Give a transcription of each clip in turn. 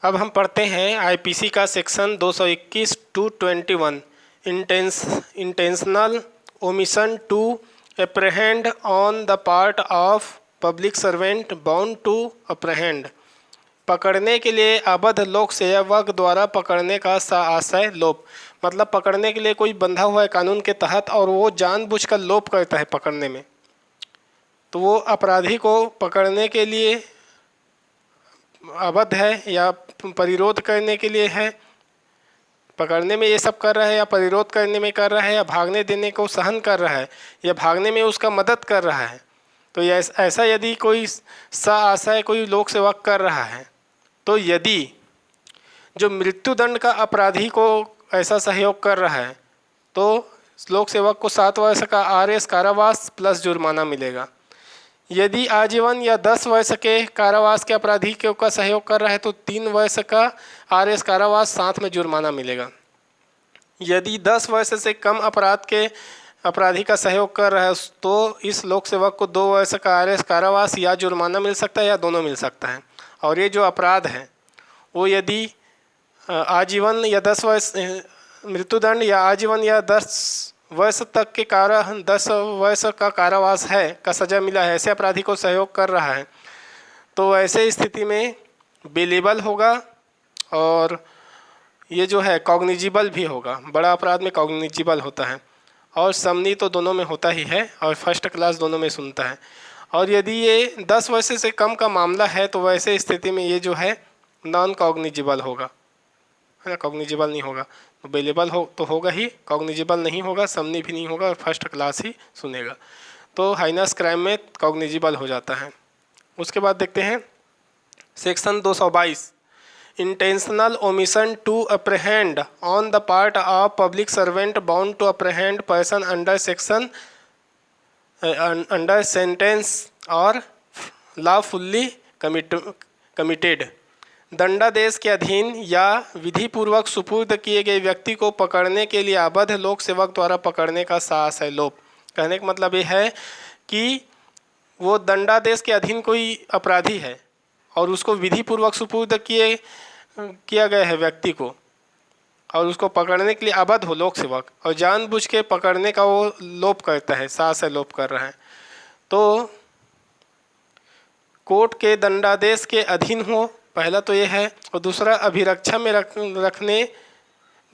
अब हम पढ़ते हैं आईपीसी का section 221 to 21 intentional omission to apprehend on the part of public servant bound to apprehend. पकड़ने के लिए अबद्ध लोक सेवक द्वारा पकड़ने का आशय लोप। मतलब पकड़ने के लिए कोई बंधा हुआ है कानून के तहत और वो जानबूझकर लोप करता है पकड़ने में, तो वो अपराधी को पकड़ने के लिए अबद्ध है या परिरोध करने के लिए है, पकड़ने में ये सब कर रहा है या परिरोध करने में कर रहा है या भागने देने को सहन कर रहा है या भागने में उसका मदद कर रहा है। तो ऐसा यदि कोई आशय कोई लोक सेवक कर रहा है, तो यदि जो मृत्युदंड का अपराधी को ऐसा सहयोग कर रहा है तो लोक सेवक को 7 वर्ष का आरएस कारावास प्लस जुर्माना मिलेगा। यदि आजीवन या 10 वर्ष के कारावास के अपराधी का सहयोग कर रहा है तो 3 वर्ष का आरएस कारावास साथ में जुर्माना मिलेगा। यदि 10 वर्ष से कम अपराध के अपराधी का सहयोग कर रहा है तो इस लोक सेवक को 2 वर्ष का आरएस कारावास या जुर्माना मिल सकता है या दोनों मिल सकता है। और ये जो अपराध है वो यदि आजीवन या 10 वर्ष मृत्युदंड या आजीवन या 10 वर्ष तक के 10 वर्ष का कारावास है का सज़ा मिला है, ऐसे अपराधी को सहयोग कर रहा है, तो ऐसे स्थिति में बेलेबल होगा और ये जो है कॉग्निजिबल भी होगा। बड़ा अपराध में कॉग्निजिबल होता है और समनी तो दोनों में होता ही है और फर्स्ट क्लास दोनों में सुनता है। और यदि ये 10 वर्ष से कम का मामला है तो वैसे स्थिति में ये जो है नॉन कॉग्निजिबल होगा, है ना, कॉग्निजिबल नहीं होगा। तो बेलेबल हो तो होगा ही, कॉग्निजिबल नहीं होगा, समनी भी नहीं होगा और फर्स्ट क्लास ही सुनेगा। तो हाइनस क्राइम में कॉग्निजिबल हो जाता है। उसके बाद देखते हैं section 222 intentional omission to apprehend on the part of public servant bound to apprehend person under sentence और लॉफुली कमिटेड। दंडादेश के अधीन या विधिपूर्वक सुपुर्द किए गए व्यक्ति को पकड़ने के लिए अबद्ध लोक सेवक द्वारा पकड़ने का आशय लोप। कहने का मतलब ये है कि वो दंडादेश के अधीन कोई अपराधी है और उसको विधिपूर्वक सुपुर्द किया गया है व्यक्ति को और उसको पकड़ने के लिए अबद्ध हो लोक सेवक और जानबूझ के पकड़ने का वो लोप करता है, आशय लोप कर रहा है, तो कोर्ट के दंडादेश के अधीन हो, पहला तो ये है। और दूसरा अभिरक्षा में रखने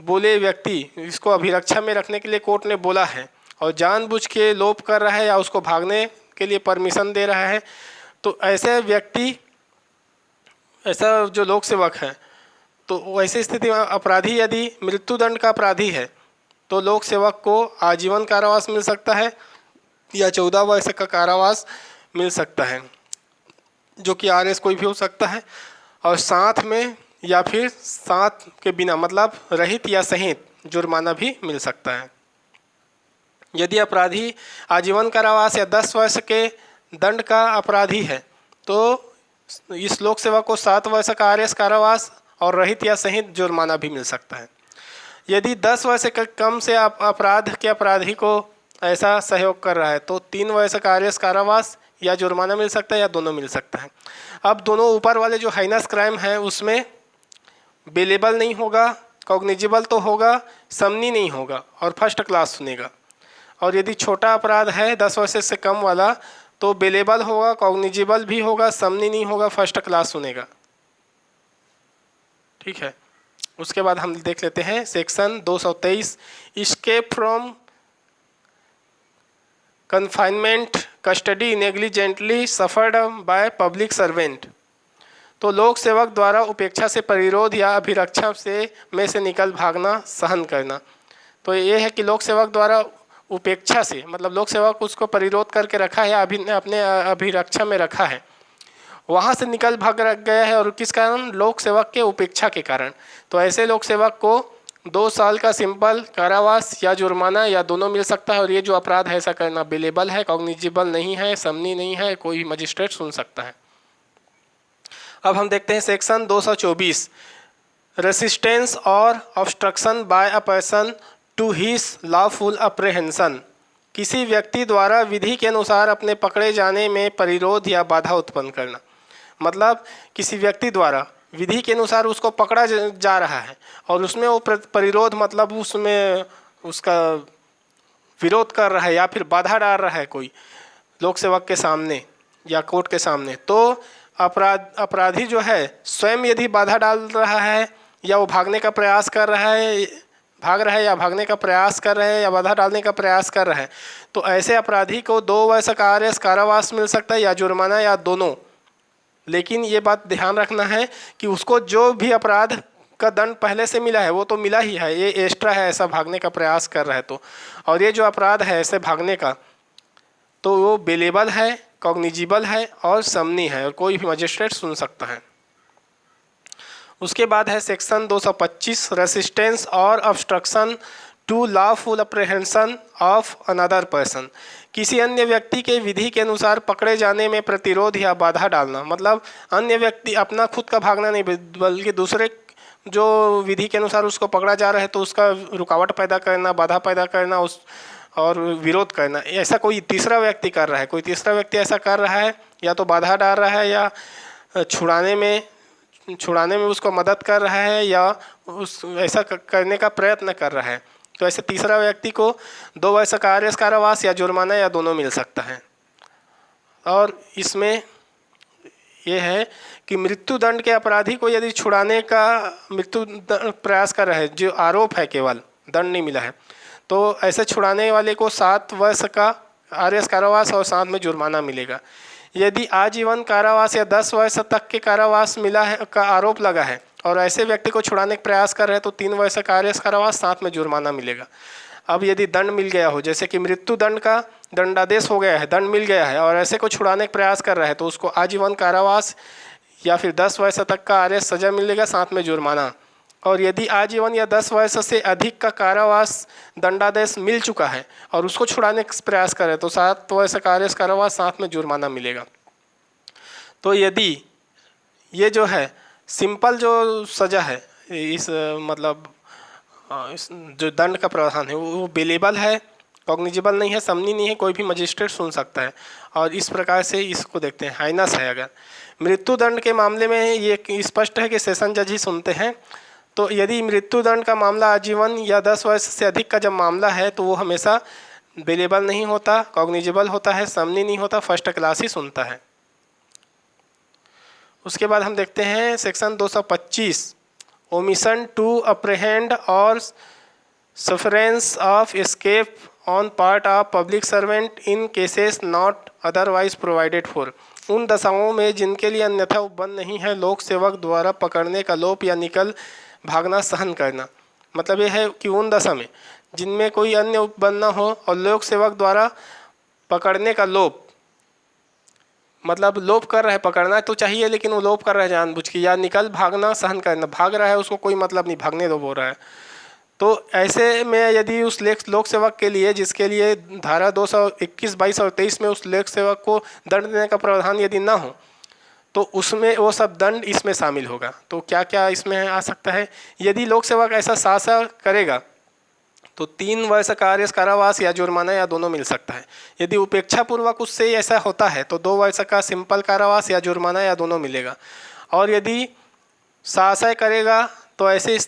बोले व्यक्ति, इसको अभिरक्षा में रखने के लिए कोर्ट ने बोला है और जानबूझ के लोप कर रहा है या उसको भागने के लिए परमिशन दे रहा है, तो ऐसे व्यक्ति, ऐसा जो लोक सेवक है, तो वैसी स्थिति में अपराधी यदि मृत्युदंड का अपराधी है तो लोक सेवक को आजीवन कारावास मिल सकता है या 14 वर्ष का कारावास मिल सकता है, जो कि आरएस कोई भी हो सकता है, और साथ में या फिर साथ के बिना मतलब रहित या सहित जुर्माना भी मिल सकता है। यदि अपराधी आजीवन कारावास या 10 वर्ष के दंड का अपराधी है तो इस लोक सेवक को 7 वर्ष का आरएस कारावास और रहित या सहित जुर्माना भी मिल सकता है। यदि 10 वर्ष से कम से अपराध के अपराधी को ऐसा सहयोग कर रहा है तो 3 वर्ष का आरएस कारावास या जुर्माना मिल सकता है या दोनों मिल सकता है। अब दोनों ऊपर वाले जो हाइनस क्राइम है उसमें बेलेबल नहीं होगा, कॉग्निजिबल तो होगा, समनी नहीं होगा और फर्स्ट क्लास सुनेगा। और यदि छोटा अपराध है 10 वर्ष से कम वाला तो बेलेबल होगा, कॉग्निजिबल भी होगा, समनी नहीं होगा, फर्स्ट क्लास सुनेगा। ठीक है। उसके बाद हम देख लेते हैं section 223 escape from confinement custody negligently suffered by public servant. तो लोक सेवक द्वारा उपेक्षा से परिरोध या अभिरक्षा से निकल भागना, सहन करना। तो ये है कि लोक सेवक द्वारा उपेक्षा से मतलब लोक सेवक उसको परिरोध करके रखा है, अपने अभिरक्षा में रखा है, वहाँ से निकल भाग गया है और किस कारण? लोक सेवक के उपेक्षा के कारण। तो ऐसे लोक सेवक को 2 साल का सिंपल कारावास या जुर्माना या दोनों मिल सकता है। और ये जो अपराध है ऐसा करना बेलेबल है, कॉग्निजिबल नहीं है, समनी नहीं है, कोई मजिस्ट्रेट सुन सकता है। अब हम देखते हैं सेक्शन 224 रेसिस्टेंस और obstruction by a person to his lawful apprehension. किसी व्यक्ति द्वारा विधि के अनुसार अपने पकड़े जाने में परिरोध या बाधा उत्पन्न करना। मतलब किसी व्यक्ति द्वारा विधि के अनुसार उसको पकड़ा जा रहा है और उसमें वो परिरोध मतलब उसमें उसका विरोध कर रहा है या फिर बाधा डाल रहा है कोई लोक सेवक के सामने या कोर्ट के सामने, तो अपराधी जो है स्वयं यदि बाधा डाल रहा है या वो भागने का प्रयास कर रहा है, भाग रहा है या भागने का प्रयास कर रहे हैं या बाधा डालने का प्रयास कर रहा है, तो ऐसे अपराधी को 2 वर्ष कारावास मिल सकता है या जुर्माना या दोनों। लेकिन ये बात ध्यान रखना है कि उसको जो भी अपराध का दंड पहले से मिला है वो तो मिला ही है, ये एक्स्ट्रा है ऐसा भागने का प्रयास कर रहा है तो। और ये जो अपराध है ऐसे भागने का तो वो बेलेबल है, कॉग्निजिबल है और समनी है और कोई भी मजिस्ट्रेट सुन सकता है। उसके बाद है सेक्शन 225 रेसिस्टेंस और obstruction to lawful apprehension of another person. किसी अन्य व्यक्ति के विधि के अनुसार पकड़े जाने में प्रतिरोध या बाधा डालना, मतलब अन्य व्यक्ति अपना खुद का भागना नहीं बल्कि दूसरे जो विधि के अनुसार उसको पकड़ा जा रहा है तो उसका रुकावट पैदा करना, बाधा पैदा करना उस और विरोध करना, ऐसा कोई तीसरा व्यक्ति कर रहा है, कोई तीसरा व्यक्ति ऐसा कर रहा है या तो बाधा डाल रहा है या छुड़ाने में उसको मदद कर रहा है या उस ऐसा करने का प्रयत्न कर रहा है, तो ऐसे तीसरा व्यक्ति को 2 वर्ष कारावास या जुर्माना या दोनों मिल सकता है। और इसमें यह है कि मृत्यु दंड के अपराधी को यदि छुड़ाने का मृत्यु प्रयास कर रहा है, जो आरोप है केवल दंड नहीं मिला है, तो ऐसे छुड़ाने वाले को 7 वर्ष का कारावास और साथ में जुर्माना मिलेगा। यदि आजीवन कारावास या 10 वर्ष तक के कारावास मिला है का आरोप लगा है और ऐसे व्यक्ति को छुड़ाने का प्रयास कर रहे हैं तो 3 वर्ष का कारावास साथ में जुर्माना मिलेगा। अब यदि दंड मिल गया हो, जैसे कि मृत्यु दंड का दंडादेश हो गया है, दंड मिल गया है और ऐसे को छुड़ाने का प्रयास कर रहा है तो उसको आजीवन कारावास या फिर 10 वर्ष तक का सजा मिलेगा साथ में जुर्माना। और यदि आजीवन या 10 वर्ष से अधिक का कारावास दंडादेश मिल चुका है और उसको छुड़ाने का प्रयास करे तो 7 वर्ष का कारावास साथ में जुर्माना मिलेगा। तो यदि ये जो है सिंपल जो सज़ा है इस मतलब इस जो दंड का प्रावधान है वो बेलेबल है, कॉग्निजिबल नहीं है, समनी नहीं है, कोई भी मजिस्ट्रेट सुन सकता है और इस प्रकार से इसको देखते हैं। हाइनस है अगर मृत्यु दंड के मामले में ये स्पष्ट है कि सेशन जज ही सुनते हैं, तो यदि मृत्यु दंड का मामला आजीवन या 10 वर्ष से अधिक का जब मामला है तो वो हमेशा बेलेबल नहीं होता, कॉग्निजिबल होता है, समनी नहीं होता, फर्स्ट क्लास ही सुनता है। उसके बाद हम देखते हैं सेक्शन 225 ओमिशन टू अप्रहेंड और sufferance of escape on part of public servant in cases not otherwise provided for. उन दशाओं में जिनके लिए अन्यथा उपबंध नहीं है लोक सेवक द्वारा पकड़ने का लोप या निकल भागना सहन करना। मतलब ये है कि उन दशा में जिनमें कोई अन्य उपबंध न हो और लोक सेवक द्वारा पकड़ने का लोप, मतलब लोप कर रहा है, पकड़ना तो चाहिए लेकिन वो लोप कर रहा है जानबूझ के, या निकल भागना सहन करना, भाग रहा है उसको कोई मतलब नहीं, भागने दो बोल रहा है, तो ऐसे में यदि उस लोक सेवक के लिए जिसके लिए धारा 221, 22 और 23 में उस लोक सेवक को दंड देने का प्रावधान यदि ना हो तो उसमें वो सब दंड इसमें शामिल होगा। तो क्या क्या इसमें आ सकता है, यदि लोक सेवक ऐसा शासन करेगा तो 3 वर्ष का कारावास या जुर्माना या दोनों मिल सकता है। यदि उपेक्षा पूर्वक उससे ऐसा होता है तो 2 वर्ष का सिंपल कारावास या जुर्माना या दोनों मिलेगा। और यदि शासन करेगा तो ऐसे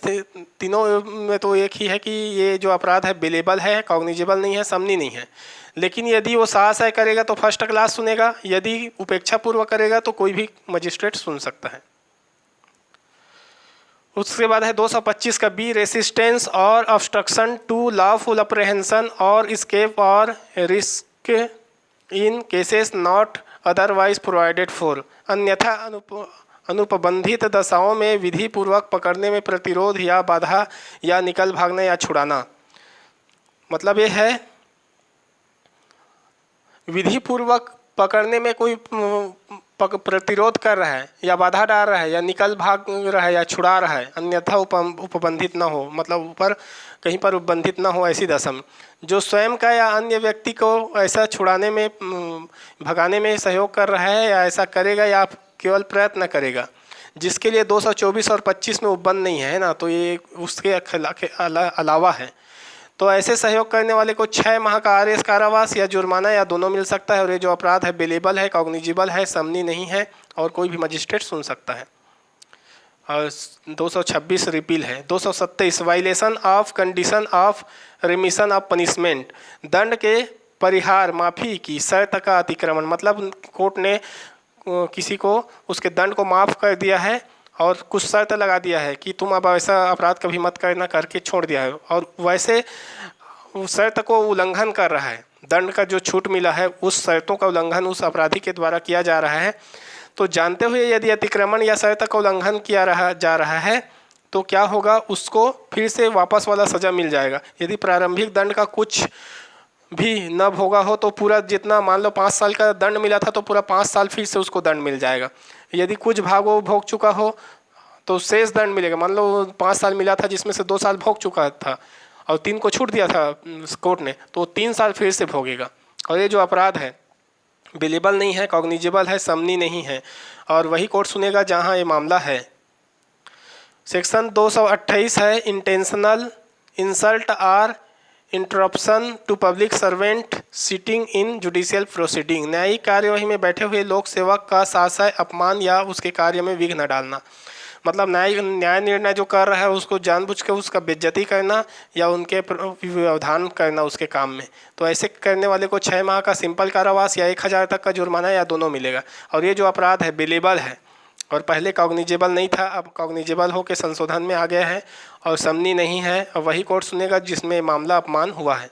तीनों में तो एक ही है कि ये जो अपराध है बेलेबल है, कॉग्निजिबल नहीं है, समनी नहीं है। लेकिन यदि वो शासन करेगा तो फर्स्ट क्लास सुनेगा, यदि उपेक्षा पूर्वक करेगा तो कोई भी मजिस्ट्रेट सुन सकता है। उसके बाद है 225 का बी रेसिस्टेंस और ऑब्स्ट्रक्शन टू लॉफुल अप्रहेंशन और एस्केप और risk in cases not otherwise provided for. अन्यथा अनुपबंधित दशाओं में विधि पूर्वक पकड़ने में प्रतिरोध या बाधा या निकल भागना या छुड़ाना। मतलब ये है विधि पूर्वक पकड़ने में कोई प्रतिरोध कर रहा है या बाधा डाल रहा है या निकल भाग रहा है या छुड़ा रहा है, अन्यथा उपबंधित ना हो, मतलब ऊपर कहीं पर उपबंधित ना हो ऐसी दशा में जो स्वयं का या अन्य व्यक्ति को ऐसा छुड़ाने में भगाने में सहयोग कर रहा है या ऐसा करेगा या केवल प्रयत्न करेगा, जिसके लिए 224 और 25 में उपबंध नहीं है ना, तो ये उसके अलावा है। तो ऐसे सहयोग करने वाले को 6 माह का कारावास या जुर्माना या दोनों मिल सकता है और ये जो अपराध है बेलेबल है, कॉग्निजिबल है, समनी नहीं है और कोई भी मजिस्ट्रेट सुन सकता है। और 226 रिपील है। 227 violation of condition of remission of punishment, दंड के परिहार माफ़ी की शर्त का अतिक्रमण, मतलब कोर्ट ने किसी को उसके दंड को माफ़ कर दिया है और कुछ शर्त लगा दिया है कि तुम अब ऐसा अपराध कभी मत करना करके छोड़ दिया है, और वैसे उस शर्त को उल्लंघन कर रहा है, दंड का जो छूट मिला है उस शर्तों का उल्लंघन उस अपराधी के द्वारा किया जा रहा है, तो जानते हुए यदि अतिक्रमण या शर्त का उल्लंघन किया जा रहा है तो क्या होगा, उसको फिर से वापस वाला सज़ा मिल जाएगा। यदि प्रारंभिक दंड का कुछ भी न भोगा हो तो पूरा जितना, मान लो 5 साल का दंड मिला था तो पूरा 5 साल फिर से उसको दंड मिल जाएगा। यदि कुछ भाग वो भोग चुका हो तो शेष दंड मिलेगा। मान लो 5 साल मिला था जिसमें से 2 साल भोग चुका था और 3 को छूट दिया था कोर्ट ने, तो 3 साल फिर से भोगेगा। और ये जो अपराध है बिलेबल नहीं है, कॉग्निजेबल है, समनी नहीं है, और वही कोर्ट सुनेगा जहाँ ये मामला है। सेक्शन 228 है intentional insult or interruption to public servant sitting in judicial proceeding, न्यायिक कार्यवाही में बैठे हुए लोक सेवक का साशय अपमान या उसके कार्य में विघ्न डालना, मतलब न्याय निर्णय जो कर रहा है उसको जानबूझ के उसका बेइज्जती करना या उनके व्यवधान करना उसके काम में, तो ऐसे करने वाले को 6 माह का सिंपल कारावास या 1000 तक का जुर्माना या दोनों मिलेगा। और ये जो अपराध है बिलेबल है, और पहले कॉग्निजेबल नहीं था, अब कॉग्निजेबल हो के संशोधन में आ गया है, और समनी नहीं है, और वही कोर्ट सुनेगा जिसमें मामला अपमान हुआ है।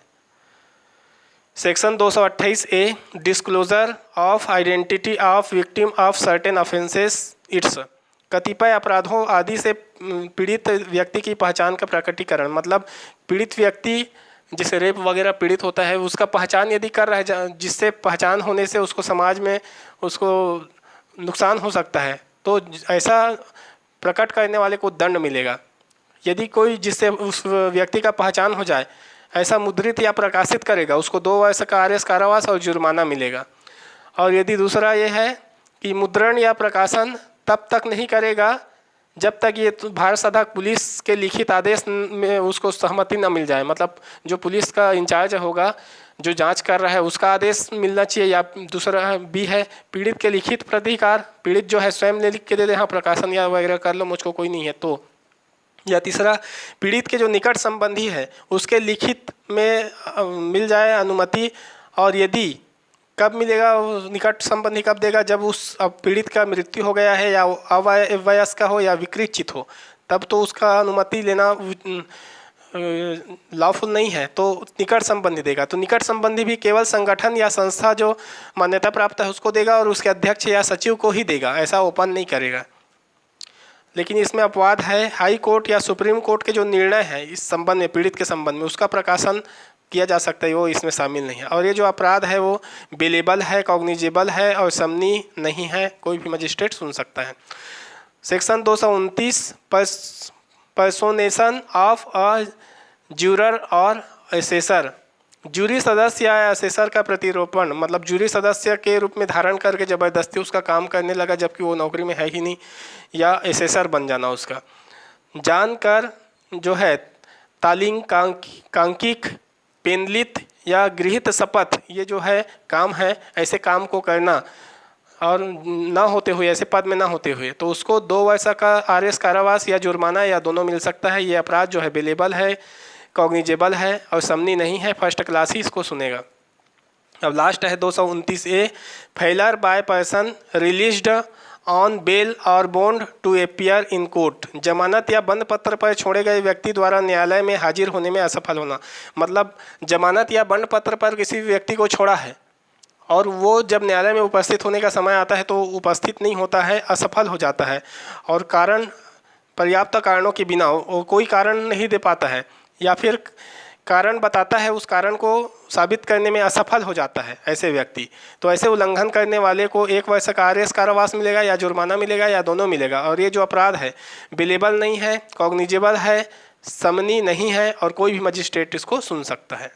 Section 228A disclosure of identity of victim of certain offences it's, कतिपय अपराधों आदि से पीड़ित व्यक्ति की पहचान का प्रकटीकरण, मतलब पीड़ित व्यक्ति जिसे रेप वगैरह पीड़ित होता है उसका पहचान यदि कर रहा है, जिससे पहचान होने से उसको समाज में उसको नुकसान हो सकता है, तो ऐसा प्रकट करने वाले को दंड मिलेगा। यदि कोई जिससे उस व्यक्ति का पहचान हो जाए ऐसा मुद्रित या प्रकाशित करेगा उसको 2 वर्ष का आरएस कारावास और जुर्माना मिलेगा। और यदि दूसरा ये है कि मुद्रण या प्रकाशन तब तक नहीं करेगा जब तक ये भारत सरकार पुलिस के लिखित आदेश में उसको सहमति न मिल जाए, मतलब जो पुलिस का इंचार्ज होगा जो जांच कर रहा है उसका आदेश मिलना चाहिए, या दूसरा भी है पीड़ित के लिखित प्रतिकार, पीड़ित जो है स्वयं लिख के दे दे हाँ प्रकाशन या वगैरह कर लो मुझको कोई नहीं है तो, या तीसरा पीड़ित के जो निकट संबंधी है उसके लिखित में मिल जाए अनुमति। और यदि कब मिलेगा निकट संबंधी कब देगा, जब उस पीड़ित का मृत्यु हो गया है या अवयस्क हो या विकृत हो, तब तो उसका अनुमति लेना लॉफुल नहीं है, तो निकट संबंधी देगा। तो निकट संबंधी भी केवल संगठन या संस्था जो मान्यता प्राप्त है उसको देगा और उसके अध्यक्ष या सचिव को ही देगा, ऐसा ओपन नहीं करेगा। लेकिन इसमें अपवाद है, हाई कोर्ट या सुप्रीम कोर्ट के जो निर्णय है इस संबंध में पीड़ित के संबंध में उसका प्रकाशन किया जा सकता है, वो इसमें शामिल नहीं है। और ये जो अपराध है वो बिलेबल है, कॉग्निजेबल है और समनी नहीं है, कोई भी मजिस्ट्रेट सुन सकता है। सेक्शन 229 पर्सोनेशन ऑफ अ ज्यूरर और असेसर, जूरी सदस्य या असेसर का प्रतिरोपण, मतलब जूरी सदस्य के रूप में धारण करके ज़बरदस्ती उसका काम करने लगा जबकि वो नौकरी में है ही नहीं, या असेसर बन जाना उसका। जानकर जो है तालिंग कांकिक पेनलित या गृहित शपथ, ये जो है काम है, ऐसे काम को करना और ना होते हुए, ऐसे पद में ना होते हुए, तो उसको 2 वर्ष का आरएस कारावास या जुर्माना या दोनों मिल सकता है। ये अपराध जो है बिलेबल है, कॉग्निजेबल है और समनी नहीं है, फर्स्ट क्लास ही इसको सुनेगा। अब लास्ट है 229A failure by person released on bail और bond to appear in court, जमानत या बंद पत्र पर छोड़े गए व्यक्ति द्वारा न्यायालय में हाजिर होने में असफल होना, मतलब जमानत या बंद पत्र पर किसी व्यक्ति को छोड़ा है और वो जब न्यायालय में उपस्थित होने का समय आता है तो उपस्थित नहीं होता है, असफल हो जाता है, और कारण पर्याप्त कारणों के बिना वो कोई कारण नहीं दे पाता है या फिर कारण बताता है उस कारण को साबित करने में असफल हो जाता है ऐसे व्यक्ति, तो ऐसे उल्लंघन करने वाले को 1 वर्ष का आरएस कारावास मिलेगा या जुर्माना मिलेगा या दोनों मिलेगा। और ये जो अपराध है बिलेबल नहीं है, कॉग्निजेबल है, समनी नहीं है और कोई भी मजिस्ट्रेट इसको सुन सकता है।